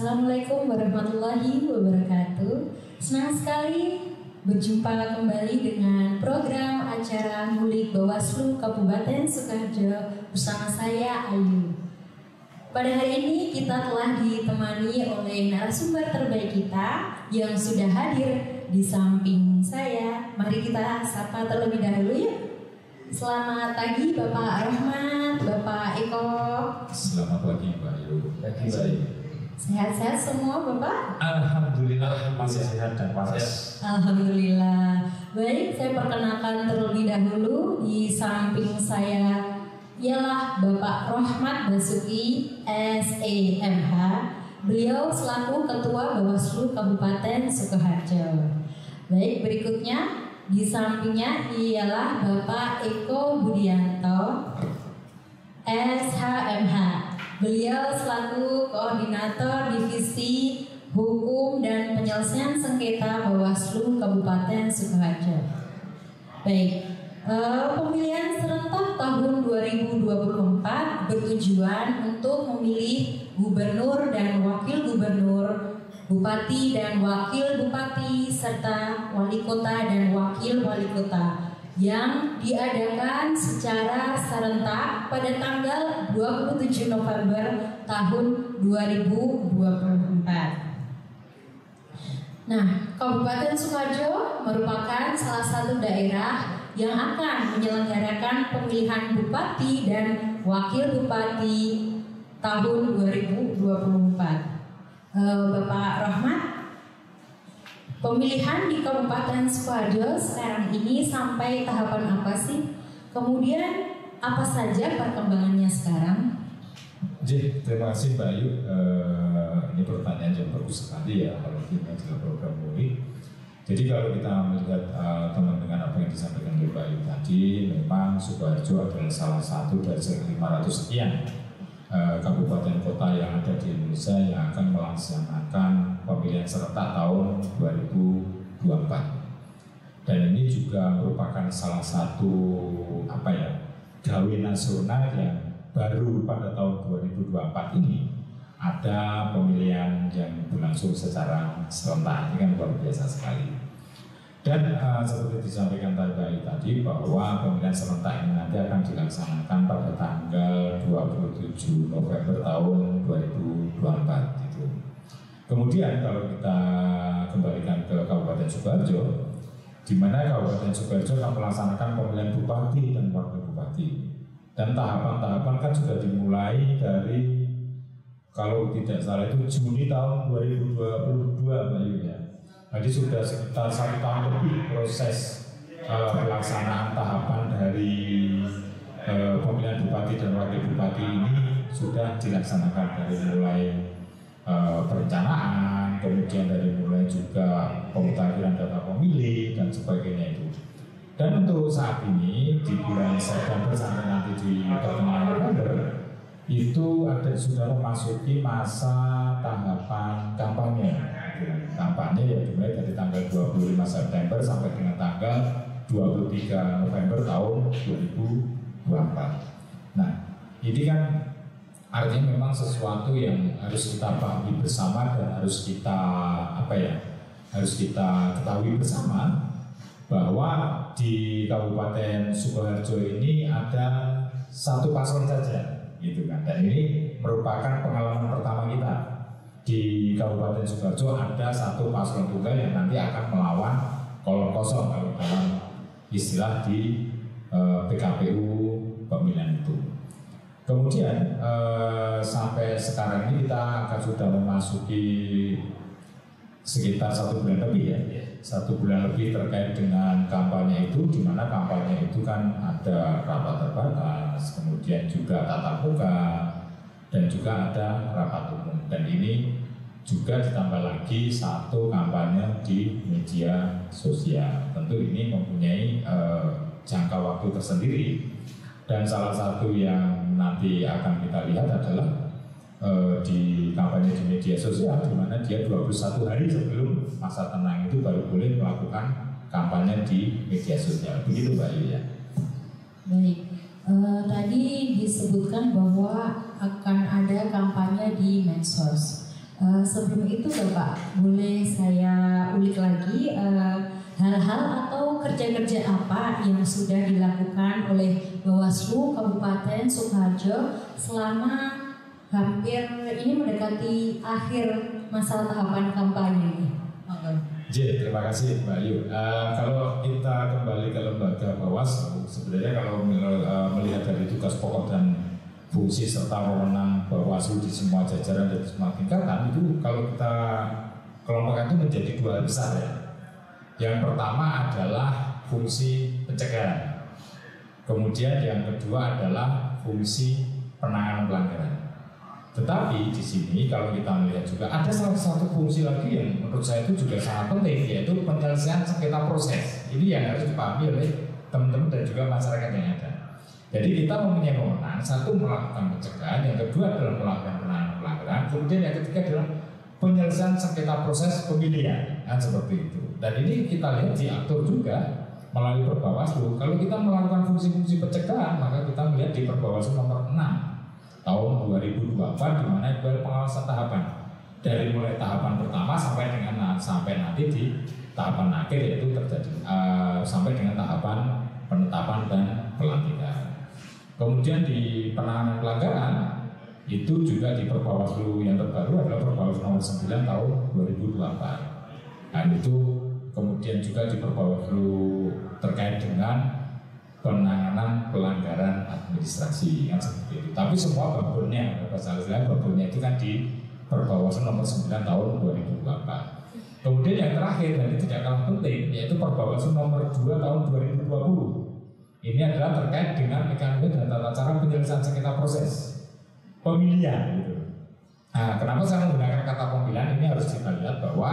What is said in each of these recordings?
Assalamualaikum warahmatullahi wabarakatuh. Senang sekali berjumpa kembali dengan program acara Ngulik Bawaslu Kabupaten Sukoharjo bersama saya Ayu. Pada hari ini kita telah ditemani oleh narasumber terbaik kita yang sudah hadir di samping saya. Mari kita sapa terlebih dahulu ya. Selamat pagi Bapak Rahmat, Bapak Eko. Selamat pagi Mbak Ayu. Baik. Sehat-sehat semua Bapak? Alhamdulillah masih sehat dan waras. Alhamdulillah. Baik, saya perkenalkan terlebih dahulu. Di samping saya ialah Bapak Rahmat Basuki SEMH. Beliau selaku Ketua Bawaslu Kabupaten Sukoharjo. Baik, berikutnya di sampingnya ialah Bapak Eko Budianto SHMH. Beliau selaku Koordinator Divisi Hukum dan Penyelesaian Sengketa Bawaslu Kabupaten Sukoharjo. Baik, pemilihan serentak tahun 2024 bertujuan untuk memilih gubernur dan wakil gubernur, bupati dan wakil bupati, serta wali kota dan wakil wali kota yang diadakan secara serentak pada tanggal 27 November tahun 2024. Nah, Kabupaten Sukoharjo merupakan salah satu daerah yang akan menyelenggarakan pemilihan bupati dan wakil bupati tahun 2024. Bapak Rahmat, pemilihan di Kabupaten Sukoharjo sekarang ini sampai tahapan apa sih? Kemudian apa saja perkembangannya sekarang? Terima kasih Mbak Ayu. Ini pertanyaan yang bagus sekali ya kalau kita dalam program Ngulik. Jadi kalau kita melihat teman dengan apa yang disampaikan oleh Mbak Ayu tadi, memang Sukoharjo adalah salah satu dari 500 sekian kabupaten kota yang ada di Indonesia yang akan melaksanakan pemilihan serentak tahun 2024. Dan ini juga merupakan salah satu gawe nasional yang baru pada tahun 2024 ini ada pemilihan yang berlangsung secara serentak. Ini kan luar biasa sekali. Dan seperti disampaikan tadi bahwa pemilihan serentak ini nanti akan dilaksanakan pada tanggal 27 November tahun 2024 itu. Kemudian kalau kita kembalikan ke Kabupaten Sukoharjo, di mana Kabupaten Sukoharjo akan melaksanakan pemilihan bupati dan wakil bupati. Dan tahapan-tahapan kan sudah dimulai dari, kalau tidak salah itu Juni tahun 2022 Mbak Yu ya. Jadi sudah sekitar 1 tahun lebih proses pelaksanaan tahapan dari pemilihan bupati dan wakil bupati ini sudah dilaksanakan dari mulai perencanaan, kemudian dari mulai juga pemutakhiran data pemilih dan sebagainya itu. Dan untuk saat ini di bulan September sampai nanti di pertengahan November itu sudah memasuki masa tahapan kampanye. Kampanye yang dimulai dari tanggal 25 September sampai dengan tanggal 23 November tahun 2024. Nah, ini kan artinya memang sesuatu yang harus kita pahami bersama dan harus kita ketahui bersama bahwa di Kabupaten Sukoharjo ini ada satu paslon saja, gitu kan. Dan ini merupakan pengalaman pertama kita. Di Kabupaten Sukoharjo ada satu paslon tunggal yang nanti akan melawan kolom kosong kalau dalam istilah di PKPU pemilihan itu. Kemudian sampai sekarang ini kita akan sudah memasuki sekitar 1 bulan lebih ya. 1 bulan lebih terkait dengan kampanye itu, di mana kampanye itu kan ada rapat terbatas, kemudian juga tatap muka, dan juga ada rapat umum. Dan ini juga ditambah lagi satu kampanye di media sosial. Tentu ini mempunyai jangka waktu tersendiri. Dan salah satu yang nanti akan kita lihat adalah di kampanye di media sosial, di mana dia 21 hari sebelum masa tenang itu baru boleh melakukan kampanye di media sosial. Begitu Mbak Yu ya. Baik. Tadi disebutkan bahwa akan ada kampanye di medsos. Sebelum itu Bapak, boleh saya ulik lagi hal-hal atau kerja-kerja apa yang sudah dilakukan oleh Bawaslu Kabupaten Sukoharjo selama hampir ini mendekati akhir masa tahapan kampanye ini? Terima kasih Mbak Ayu. Kalau kita kembali ke lembaga Bawaslu, sebenarnya kalau melihat dari tugas pokok dan fungsi serta wewenang Bawaslu di semua jajaran dan di semua tingkatan itu kalau kita kelompokkan itu menjadi dua hal besar ya. Yang pertama adalah fungsi pencegahan. Kemudian yang kedua adalah fungsi penanganan pelanggaran. Tetapi di sini kalau kita melihat juga ada salah satu fungsi lagi yang menurut saya itu juga sangat penting, yaitu penyelesaian sengketa proses. Ini yang harus dipahami oleh teman-teman dan juga masyarakat yang ada. Jadi kita mempunyai wewenang, satu melakukan pencegahan, yang kedua adalah melakukan penanganan pelanggaran, kemudian yang ketiga adalah penyelesaian sengketa proses pemilihan, kan seperti itu. Dan ini kita lihat diatur juga melalui Perbawaslu. Kalau kita melakukan fungsi-fungsi pencegahan, maka kita melihat di Perbawaslu nomor 6 tahun 2024 di mana itu pengawasan tahapan dari mulai tahapan pertama sampai nanti di tahapan akhir yaitu terjadi sampai dengan tahapan penetapan dan pelantikan. Kemudian di penanganan pelanggaran itu juga di Perbawaslu yang terbaru adalah Perbawaslu nomor 9 tahun 2024. Dan itu kemudian juga di Perbawaslu terkait dengan penanganan pelanggaran administrasi yang seperti itu. Tapi semua babonnya, babonnya itu kan di Perbawaslu nomor 9 tahun 2024. Kemudian yang terakhir dan ini tidak kalah penting yaitu Perbawaslu nomor 2 tahun 2020. Ini adalah terkait dengan mekanisme dan tata cara penyelesaian sengketa proses pemilihan gitu. Nah, kenapa saya menggunakan kata pemilihan? Ini harus kita lihat bahwa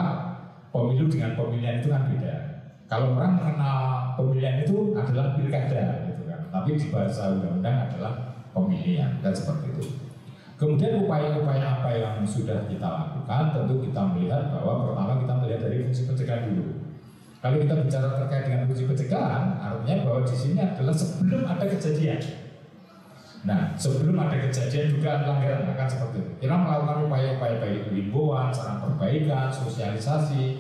pemilu dengan pemilihan itu kan beda. Kalau orang mengenal pemilihan itu adalah pilkada gitu kan, tapi di bahasa undang-undang adalah pemilihan dan seperti itu. Kemudian upaya-upaya apa yang sudah kita lakukan, tentu kita melihat bahwa pertama kita melihat dari fungsi pencegahan dulu. Kalau kita bicara terkait dengan fungsi pencegahan, artinya bahwa di sini adalah sebelum ada kejadian. Nah, sebelum ada kejadian juga pelanggaran akan seperti itu. Kita melakukan upaya-upaya baik himbauan, saran perbaikan, sosialisasi,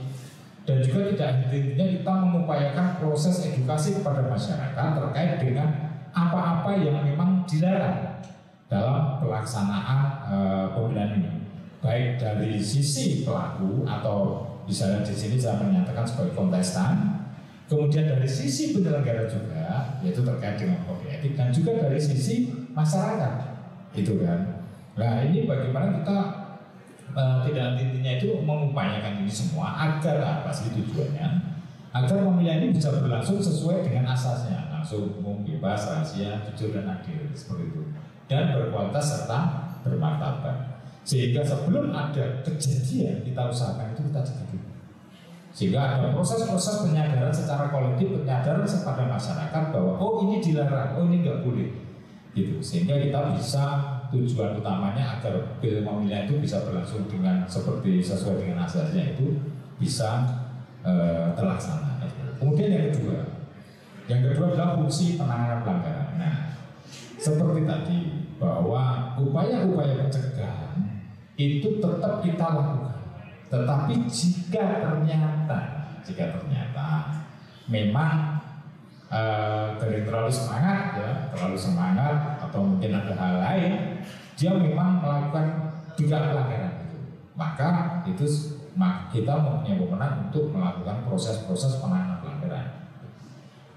dan juga tidak henti-hentinya kita mengupayakan proses edukasi kepada masyarakat terkait dengan apa-apa yang memang dilarang dalam pelaksanaan pemilihan ini, baik dari sisi pelaku atau misalnya di sini saya menyatakan sebagai kontestan, kemudian dari sisi penyelenggara juga, yaitu terkait dengan kode etik, dan juga dari sisi masyarakat, itu kan. Nah ini bagaimana kita tidak intinya itu mengupayakan ini semua agar apa sih tujuannya? Agar pemilihan ini bisa berlangsung sesuai dengan asasnya, langsung, umum, bebas, rahasia, jujur dan adil seperti itu, dan berkualitas serta bermartabat. Sehingga sebelum ada kejadian kita usahakan itu kita cegah dulu. Sehingga ada proses-proses penyadaran secara kolektif, penyadaran kepada masyarakat bahwa oh ini dilarang, oh ini nggak boleh, gitu. Sehingga kita bisa tujuan utamanya agar pemilihan itu bisa berlangsung dengan seperti sesuai dengan asasnya itu bisa terlaksana. Kemudian yang kedua adalah fungsi penanganan pelanggaran. Nah, seperti tadi bahwa upaya-upaya pencegahan itu tetap kita lakukan. Tetapi jika ternyata memang terlalu semangat atau mungkin ada hal lain, dia memang melakukan juga pelanggaran itu, maka kita mempunyai wewenang untuk melakukan proses-proses penanganan pelanggaran.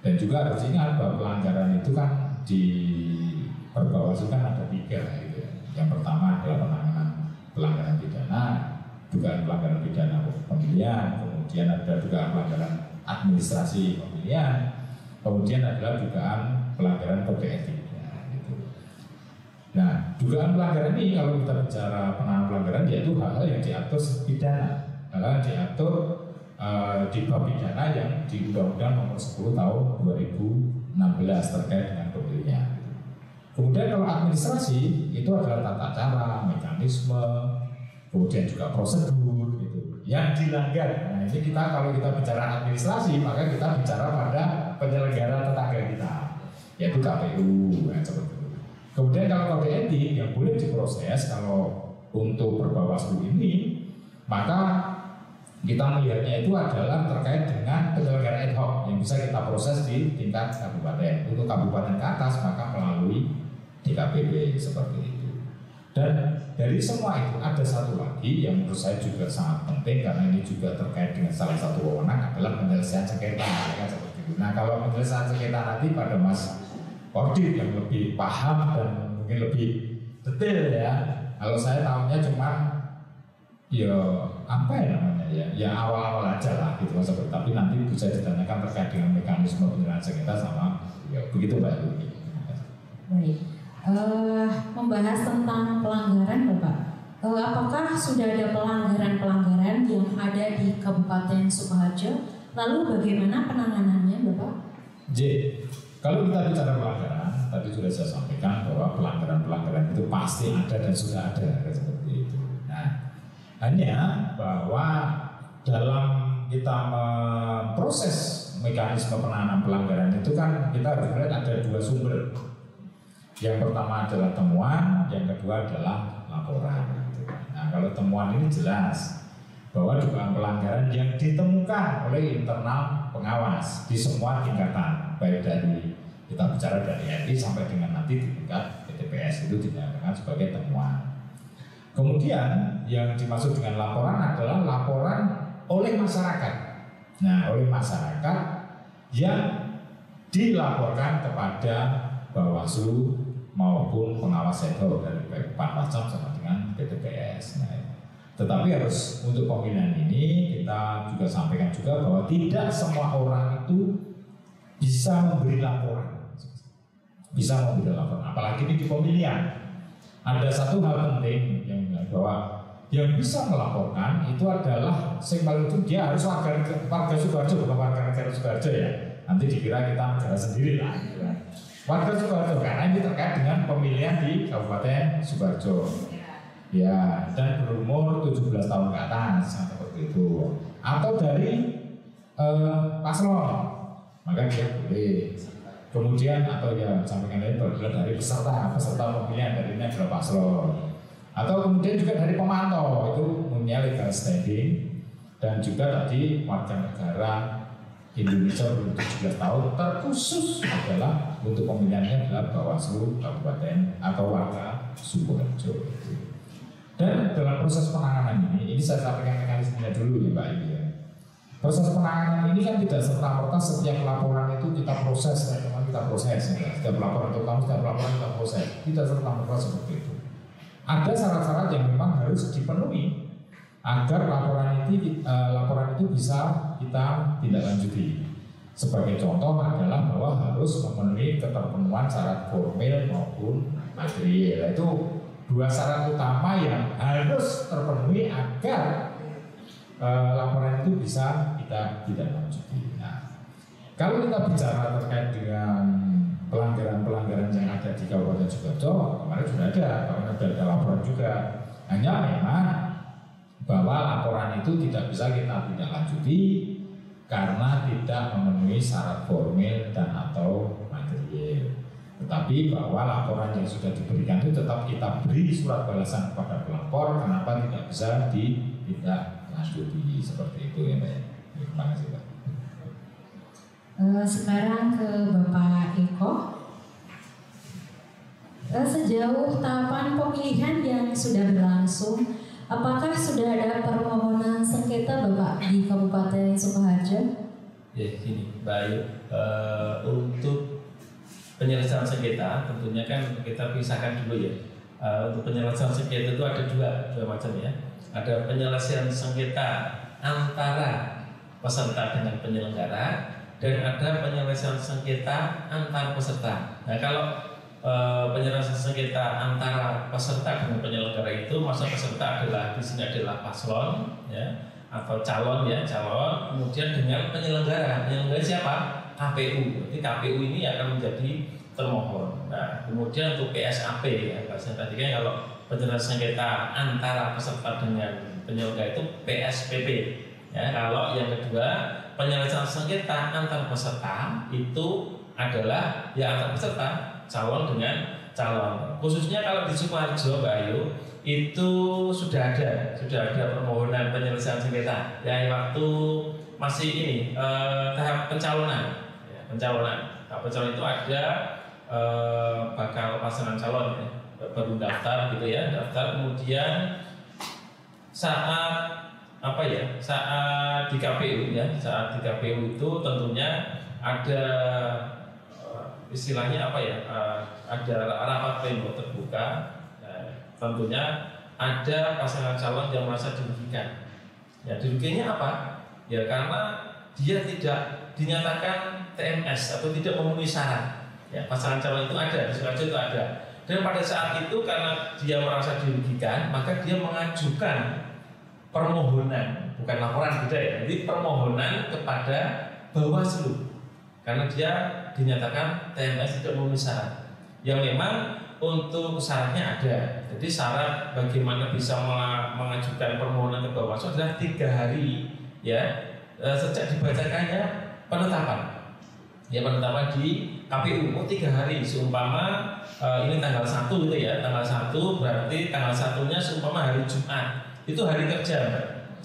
Dan juga harus ingat bahwa pelanggaran itu kan di Perbawaslu kan ada 3 gitu. Yang pertama adalah penanganan pelanggaran pidana, dugaan pelanggaran pidana pemilihan, kemudian ada dugaan pelanggaran administrasi pemilihan, kemudian adalah dugaan pelanggaran kode etik. Nah, dugaan pelanggaran ini kalau kita bicara penanganan pelanggaran yaitu hal-hal yang diatur pidana, hal-hal yang diatur di bab pidana yang di Undang-Undang Nomor 10 Tahun 2016 terkait dengan pemilihan. Kemudian kalau administrasi itu adalah tata cara, mekanisme, kemudian juga prosedur gitu yang dilanggar. Nah ini kalau kita bicara administrasi maka kita bicara pada penyelenggara tetangga kita, yaitu KPU seperti itu. Kemudian kalau kode etik yang boleh diproses kalau untuk Perbawaslu ini maka kita melihatnya itu adalah terkait dengan penyelenggaraan ad hoc yang bisa kita proses di tingkat kabupaten. Untuk kabupaten ke atas maka melalui DKPP seperti itu. Dan dari semua itu ada satu lagi yang menurut saya juga sangat penting, karena ini juga terkait dengan salah satu wewenang adalah penyelesaian sengketa. Ya, seperti itu. Nah, kalau penyelesaian sengketa nanti pada Mas Ordit yang lebih paham dan mungkin lebih detail ya. Kalau saya tahunya cuma ya apa ya namanya ya awal-awal aja lah gitu seperti. Tapi nanti bisa ditanyakan terkait dengan mekanisme penyelesaian sengketa sama ya begitu Pak. Baik. Membahas tentang pelanggaran Bapak, apakah sudah ada pelanggaran-pelanggaran yang ada di Kabupaten Sukoharjo? Lalu bagaimana penanganannya Bapak? J. Kalau kita bicara pelanggaran, tadi sudah saya sampaikan bahwa pelanggaran-pelanggaran itu pasti ada dan sudah ada seperti itu. Nah, hanya bahwa dalam kita memproses mekanisme penanganan pelanggaran itu kan kita harus melihat ada dua sumber. Yang pertama adalah temuan, yang kedua adalah laporan. Nah, kalau temuan ini jelas bahwa dugaan pelanggaran yang ditemukan oleh internal pengawas di semua tingkatan, baik dari kita bicara dari RI sampai dengan nanti di tingkat PTPS itu dinyatakan sebagai temuan. Kemudian yang dimaksud dengan laporan adalah laporan oleh masyarakat. Nah, oleh masyarakat yang dilaporkan kepada Bawaslu maupun pengawas ad hoc dari baik Panwascam sama dengan PTPS. Nah, tetapi harus untuk pemilihan ini kita juga sampaikan juga bahwa tidak semua orang itu bisa memberi laporan. Bisa memberi laporan, apalagi ini di pemilihan. Ada satu hal penting yang bahwa yang bisa melaporkan itu adalah paling itu dia harus warga Sukoharjo, bukan warga negara Sukoharjo ya. Nanti dikira kita negara sendiri lah. Gitu kan. Warga Sukoharjo, karena ini terkait dengan pemilihan di Kabupaten Sukoharjo. Ya, dan berumur 17 tahun ke atas seperti itu. Atau dari paslon, maka dia boleh. Kemudian atau ya sampaikan lain bergerak dari peserta pemilihan, dari ini adalah paslon. Atau kemudian juga dari pemantau, itu punya legal standing. Dan juga tadi warga negara Indonesia berumur 17 tahun terkhusus adalah untuk pemilihannya adalah Bawaslu Kabupaten atau warga Sukoharjo. Dan dalam proses penanganan ini saya sampaikan mekanismenya dulu ya Pak Ibu ya. Proses penanganan ini kan tidak serta-merta setiap laporan itu kita proses, kita proses ya. Setiap laporan terutama setiap laporan kita proses, tidak serta-merta seperti itu. Ada syarat-syarat yang memang harus dipenuhi agar laporan itu bisa kita tidak lanjuti. Sebagai contoh adalah bahwa harus memenuhi keterpenuhan syarat formil maupun material. Itu dua syarat utama yang harus terpenuhi agar laporan itu bisa kita tidak lanjuti. Nah, kalau kita bicara terkait dengan pelanggaran-pelanggaran yang ada di Kabupaten Sukoharjo, kemarin sudah ada laporan juga. Hanya memang bahwa laporan itu tidak bisa kita tidak lanjuti karena tidak memenuhi syarat formil dan atau material. Tetapi bahwa laporan yang sudah diberikan itu tetap kita beri surat balasan kepada pelapor kenapa tidak bisa tidak lanjuti seperti itu ya Pak. Terima kasih Pak. Sekarang ke Bapak Eko. Sejauh tahapan pemilihan yang sudah berlangsung, apakah sudah ada permohonan sengketa Bapak di Kabupaten Sukoharjo? Ya, gini, baik. Untuk penyelesaian sengketa, tentunya kan kita pisahkan dulu ya. Untuk penyelesaian sengketa itu ada dua macam ya. Ada penyelesaian sengketa antara peserta dengan penyelenggara, dan ada penyelesaian sengketa antar peserta. Nah, kalau penyelesaian sengketa antara peserta dengan penyelenggara itu, masa peserta adalah di sini adalah paslon ya, atau calon. Kemudian dengan penyelenggara siapa? KPU. Jadi KPU ini akan menjadi termohon. Nah, kemudian untuk PSAP ya, tadi kan kalau penyelesaian sengketa antara peserta dengan penyelenggara itu PSPP. Ya, kalau yang kedua penyelesaian sengketa antar peserta itu adalah ya antar peserta calon dengan calon. Khususnya kalau di Sukoharjo, Mbak Ayu, itu sudah ada permohonan penyelesaian sengketa. Ya waktu masih ini tahap pencalonan. Ya, tahap pencalonan itu ada bakal pasangan calon ya, baru daftar gitu ya, kemudian saat di KPU ya, saat di KPU itu tentunya ada istilahnya ada rapat pleno terbuka. Tentunya ada pasangan calon yang merasa dirugikan. Ya, dirugikannya apa? Ya karena dia tidak dinyatakan TMS atau tidak memenuhi syarat. Ya, pasangan calon itu ada, di Sukoharjo itu ada. Dan pada saat itu karena dia merasa dirugikan, maka dia mengajukan permohonan, bukan laporan beda ya. Jadi permohonan kepada Bawaslu karena dia dinyatakan TMS tidak memenuhi syarat. Yang memang untuk syaratnya ada. Jadi syarat bagaimana bisa mengajukan permohonan ke Bawaslu adalah 3 hari ya sejak dibacakannya penetapan. Ya penetapan di KPU 3 hari. Seumpama ini tanggal 1 gitu ya. Tanggal 1 berarti tanggal 1-nya seumpama hari Jumat. Itu hari kerja,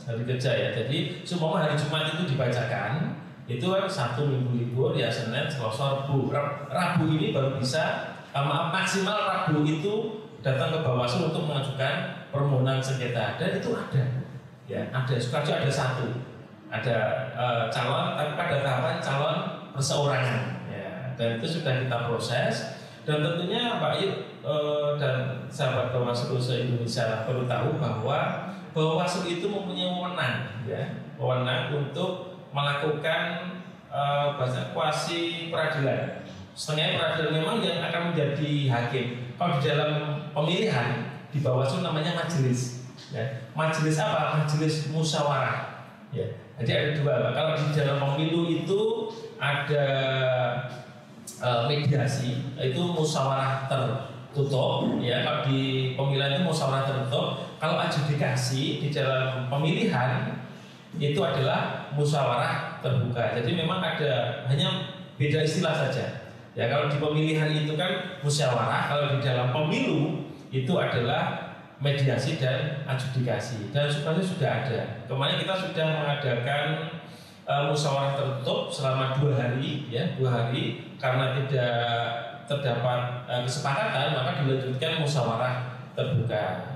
hari kerja ya. Jadi seumpama hari Jumat itu dibacakan, itu kan Sabtu Minggu libur ya, Senin, Selasa, Rabu ini baru bisa maksimal Rabu itu datang ke Bawaslu untuk mengajukan permohonan sengketa. Dan itu ada, ya ada. Sukoharjo ada 1, ada calon, tapi pada tahapan calon perseorangan. Ya, dan itu sudah kita proses. Dan tentunya Pak Ayu dan sahabat Bawaslu se-Indonesia perlu tahu bahwa Bawaslu itu mempunyai wewenang, ya, wewenang untuk melakukan kuasi peradilan. Setengah peradilan memang yang akan menjadi hakim. Kalau di dalam pemilihan di Bawaslu namanya majelis. Ya. Majelis apa? Majelis musyawarah. Ya. Jadi ada 2. Kalau di dalam pemilu itu ada mediasi, itu musyawarah tertutup. Ya. Kalau di pemilihan itu musyawarah tertutup. Kalau adjudikasi di dalam pemilihan itu adalah musyawarah terbuka. Jadi memang ada hanya beda istilah saja. Ya kalau di pemilihan itu kan musyawarah, kalau di dalam pemilu itu adalah mediasi dan adjudikasi. Dan Sukoharjo sudah ada. Kemarin kita sudah mengadakan musyawarah tertutup selama 2 hari, ya 2 hari karena tidak terdapat kesepakatan maka dilanjutkan musyawarah terbuka.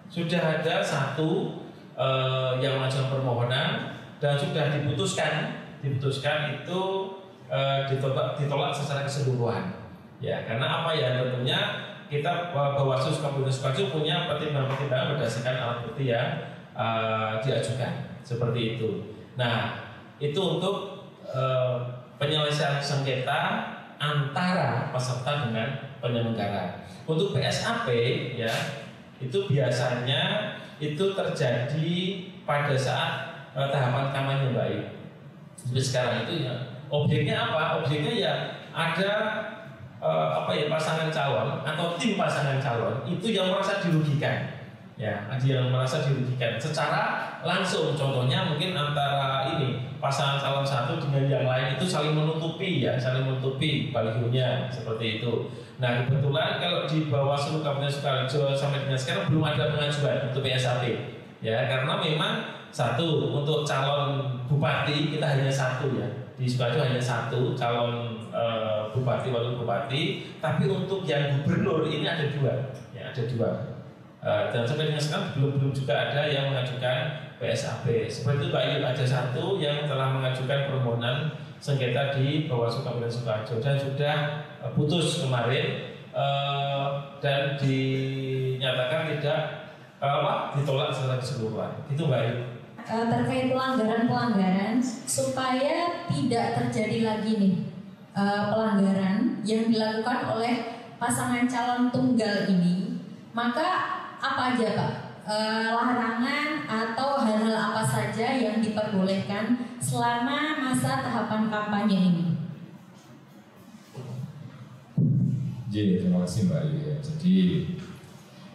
Sudah ada 1 yang mengajukan permohonan dan sudah diputuskan itu ditolak secara keseluruhan. Ya, karena apa ya? Tentunya kita Bawaslu Kabupaten Sukoharjo punya pertimbangan berdasarkan alat bukti yang diajukan seperti itu. Nah, itu untuk penyelesaian sengketa antara peserta dengan penyelenggara. Untuk PSAP ya itu biasanya itu terjadi pada saat tahapan kampanye baik. Jadi sekarang itu ya objeknya apa? Objeknya ya ada pasangan calon atau tim pasangan calon itu yang merasa dirugikan. Ya, ada yang merasa dirugikan secara langsung. Contohnya mungkin antara ini pasangan calon satu dengan yang lain itu saling menutupi balihonya seperti itu. Nah kebetulan kalau di Bawaslu Kabupaten Sukoharjo sampai dengan sekarang belum ada pengajuan untuk PSAP. Ya karena memang 1 untuk calon bupati kita hanya 1 ya. Di Sukoharjo hanya 1 calon bupati wakil bupati. Tapi untuk yang gubernur ini ada 2. Ya ada 2. Dan sampai dengan sekarang belum juga ada yang mengajukan PSAP. Seperti itu Pak Ayu ada 1 yang telah mengajukan permohonan sengketa di Bawaslu Kabupaten Sukoharjo dan sudah putus kemarin dan dinyatakan tidak ditolak secara keseluruhan. Itu Mbak Ayu. Terkait pelanggaran supaya tidak terjadi lagi nih pelanggaran yang dilakukan oleh pasangan calon tunggal ini, maka apa aja Pak larangan atau hal-hal apa saja yang diperbolehkan selama masa tahapan kampanye ini? Jadi terima kasih Mbak Ayu ya. Jadi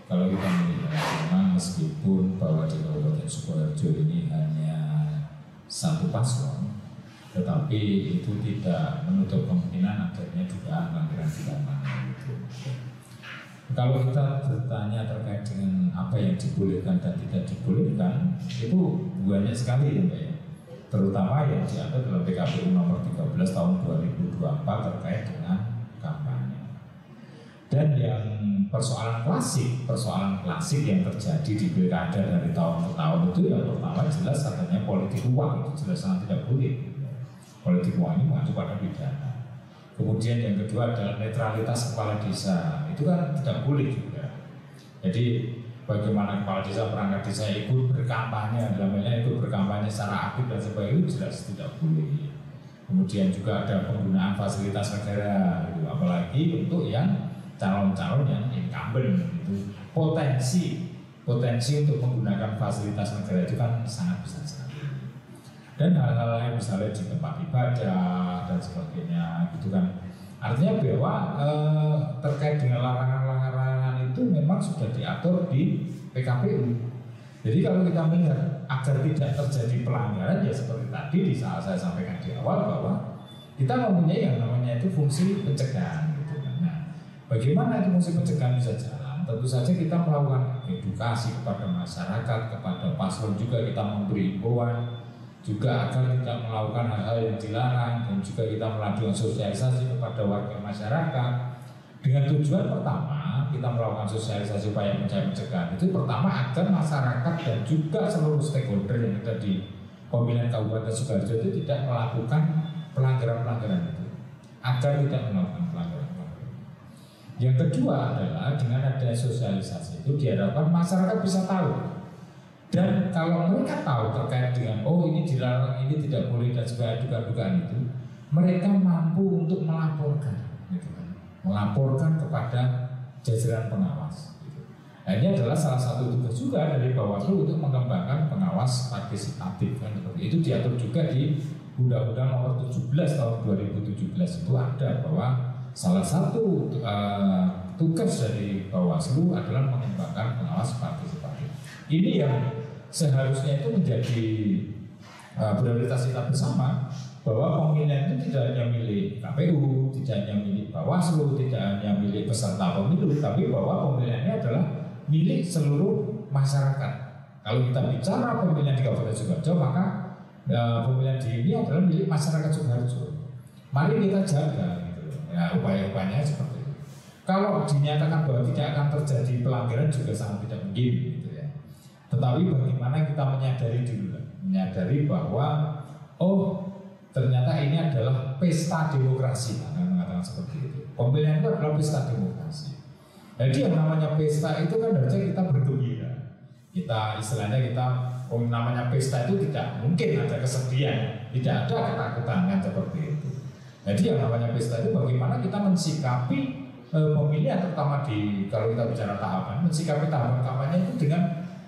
kalau kita melihat memang meskipun bahwa di Kabupaten Sukoharjo ini hanya 1 paslon, tetapi itu tidak menutup kemungkinan adanya juga pelanggaran pidana. Kalau kita bertanya terkait dengan apa yang dibolehkan dan tidak dibolehkan, itu banyak sekali ya Mbak ya. Terutama yang diatur dalam PKPU nomor 13 tahun 2024 terkait dengan kampanye. Dan yang persoalan klasik yang terjadi di pilkada dari tahun ke tahun itu yang pertama jelas katanya politik uang, itu jelas sangat tidak boleh. Politik uang ini mengacu pada pidana. Kemudian yang kedua adalah netralitas kepala desa, itu kan tidak boleh juga. Jadi bagaimana kepala desa, perangkat desa ikut berkampanye, dalam halnya ikut berkampanye secara aktif dan sebagainya, itu jelas tidak boleh. Kemudian juga ada penggunaan fasilitas negara, gitu. Apalagi untuk yang calon-calon yang incumbent, itu potensi untuk menggunakan fasilitas negara itu kan sangat besar sekali. Dan hal-hal lain misalnya di tempat ibadah dan sebagainya gitu kan, artinya bahwa terkait dengan larangan-larangan itu memang sudah diatur di PKPU. Jadi kalau kita melihat agar tidak terjadi pelanggaran, ya seperti tadi di saat saya sampaikan di awal bahwa kita mempunyai yang namanya itu fungsi pencegahan gitu kan. Nah, bagaimana itu fungsi pencegahan bisa jalan? Tentu saja kita melakukan edukasi kepada masyarakat, kepada paslon juga kita memberi himbauan juga agar tidak melakukan hal-hal yang dilarang, dan juga kita melakukan sosialisasi kepada warga masyarakat dengan tujuan pertama kita melakukan sosialisasi upaya pencegahan itu pertama agar masyarakat dan juga seluruh stakeholder yang ada di pemilihan Kabupaten Sukoharjo itu tidak melakukan pelanggaran-pelanggaran itu, agar tidak melakukan pelanggaran-pelanggaran. Yang kedua adalah dengan adanya sosialisasi itu diharapkan masyarakat bisa tahu. Dan kalau mereka tahu terkait dengan ini dilarang, ini tidak boleh dan sebagainya dugaan itu, mereka mampu untuk melaporkan, gitu kan, melaporkan kepada jajaran pengawas. Gitu. Nah, ini adalah salah satu tugas juga dari Bawaslu untuk mengembangkan pengawas partisipatif kan, seperti itu diatur juga di Undang-Undang Nomor 17 Tahun 2017 itu ada bahwa salah satu tugas dari Bawaslu adalah mengembangkan pengawas partisipatif. Ini yang seharusnya itu menjadi prioritas kita bersama, bahwa pemilihan itu tidak hanya milik KPU, tidak hanya milik Bawaslu, tidak hanya milik peserta pemilu, tapi bahwa pemilihannya adalah milik seluruh masyarakat. Kalau kita bicara pemilihan di Kabupaten Sukoharjo, maka pemilihan di ini adalah milik masyarakat Sukoharjo. Mari kita jaga, gitu. Ya, upaya-upayanya seperti itu. Kalau dinyatakan bahwa tidak akan terjadi pelanggaran juga sangat tidak mungkin, gitu ya. Tetapi bagaimana kita menyadari bahwa ternyata ini adalah pesta demokrasi, kan mengatakan seperti itu. Pemilihan itu adalah pesta demokrasi. Jadi yang namanya pesta itu kan harusnya kita bergembira. Namanya pesta itu tidak mungkin ada kesedihan, tidak ada ketakutan kan seperti itu. Jadi yang namanya pesta itu bagaimana kita mensikapi pemilihan, terutama kalau kita bicara tahapan, mensikapi tahapan kampanye itu dengan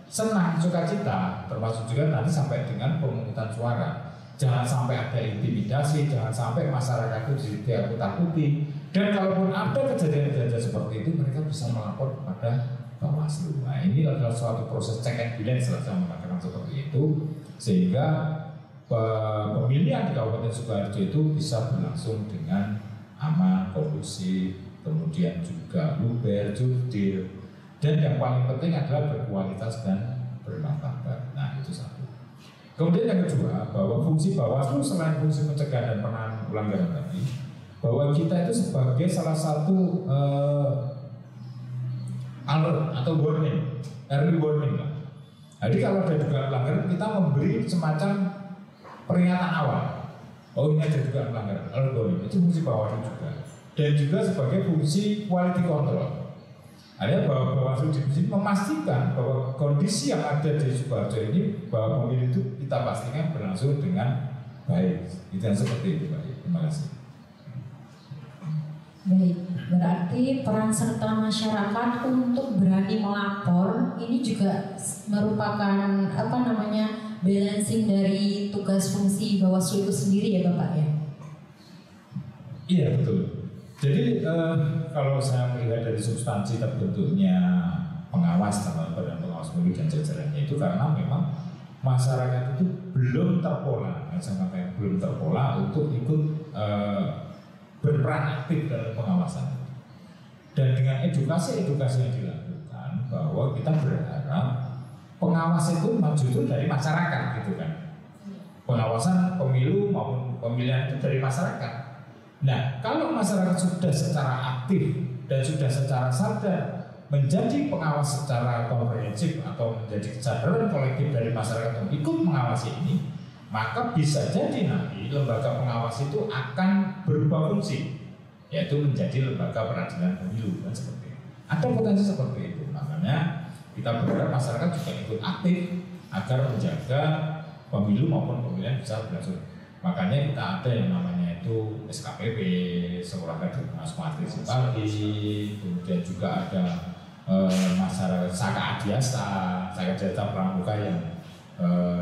senang, sukacita, termasuk juga nanti sampai dengan pemungutan suara. Jangan sampai ada intimidasi, jangan sampai masyarakat itu ditakut-takuti. Dan kalaupun ada kejadian-kejadian seperti itu, mereka bisa melapor kepada Bawaslu. Nah, ini adalah suatu proses check and balance, saya mengatakan seperti itu, sehingga pemilihan di Kabupaten Sukoharjo itu bisa berlangsung dengan aman, kondusif, kemudian juga luber, jurdil. Dan yang paling penting adalah berkualitas dan bermartabat. Nah, itu satu. Kemudian yang kedua, bahwa fungsi Bawaslu selain fungsi pencegahan dan penanganan pelanggaran tadi, bahwa kita itu sebagai salah satu alert atau warning, early warning lah. Jadi kalau ada dugaan pelanggaran, kita memberi semacam peringatan awal. Ini ada dugaan pelanggaran, alert warning. Itu fungsi Bawaslu juga. Dan juga sebagai fungsi quality control. Ada bahwa Bawaslu di sini memastikan bahwa kondisi yang ada di Sukoharjo ini, bahwa pemilu itu kita pastikan berlangsung dengan baik. Itu yang seperti itu, Pak. Terima kasih. Baik, berarti peran serta masyarakat untuk berani melapor ini juga merupakan balancing dari tugas fungsi Bawaslu itu sendiri ya Bapak ya? Iya betul. Jadi kalau saya melihat dari substansi terbentuknya pengawas, Badan Pengawas Pemilu dan jajarannya itu karena memang masyarakat itu belum terpola, saya katakan belum terpola untuk ikut berperan aktif dalam pengawasan. Dan dengan edukasi-edukasi yang dilakukan, bahwa kita berharap pengawas itu justru dari masyarakat gitu kan. Pengawasan pemilu maupun pemilihan itu dari masyarakat. Nah, kalau masyarakat sudah secara aktif dan sudah secara sadar menjadi pengawas secara komprehensif atau menjadi kesadaran kolektif dari masyarakat untuk ikut mengawasi ini, maka bisa jadi nanti lembaga pengawas itu akan berubah fungsi, yaitu menjadi lembaga peradilan pemilu kan seperti itu. Ada potensi seperti itu. Makanya kita berharap masyarakat juga ikut aktif agar menjaga pemilu maupun pemilihan bisa berlangsung. Makanya kita ada yang namanya itu SKPP, Sekolah Kadermas Partisipasi, kemudian juga ada masyarakat Saka Adiasta Pramuka yang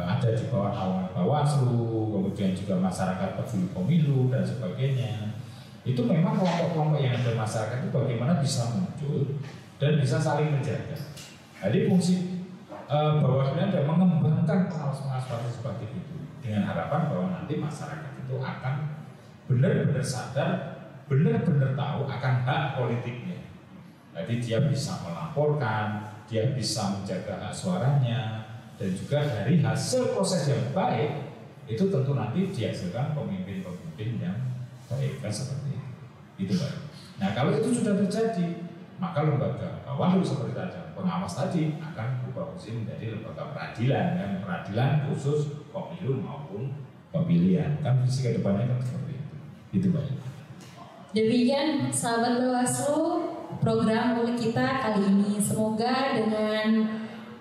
ada di bawah naungan Bawaslu, kemudian juga masyarakat peduli pemilu dan sebagainya. Itu memang kelompok-kelompok yang ada masyarakat itu bagaimana bisa muncul dan bisa saling menjaga. Jadi fungsi Bawaslu adalah mengembangkan pengawas-pengawas partisipatif itu dengan harapan bahwa nanti masyarakat itu akan benar-benar sadar, benar-benar tahu akan hak politiknya. Jadi dia bisa melaporkan, dia bisa menjaga hak suaranya, dan juga dari hasil proses yang baik itu tentu nanti dihasilkan pemimpin-pemimpin yang baik kan seperti itu. Itu baik. Nah kalau itu sudah terjadi, maka lembaga Bawaslu seperti tadi pengawas tadi akan berubah fungsi menjadi lembaga peradilan, dan peradilan khusus pemilu maupun pemilihan. Kan visi kedepannya kan seperti itu. Itu baik. Demikian sahabat Bawaslu, program mulik kita kali ini. Semoga dengan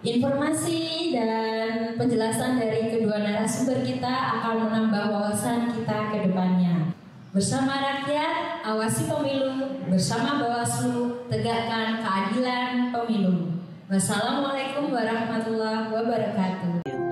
informasi dan penjelasan dari kedua narasumber kita akan menambah wawasan kita ke depannya. Bersama rakyat, awasi pemilu. Bersama Bawaslu, tegakkan keadilan pemilu. Wassalamualaikum warahmatullahi wabarakatuh.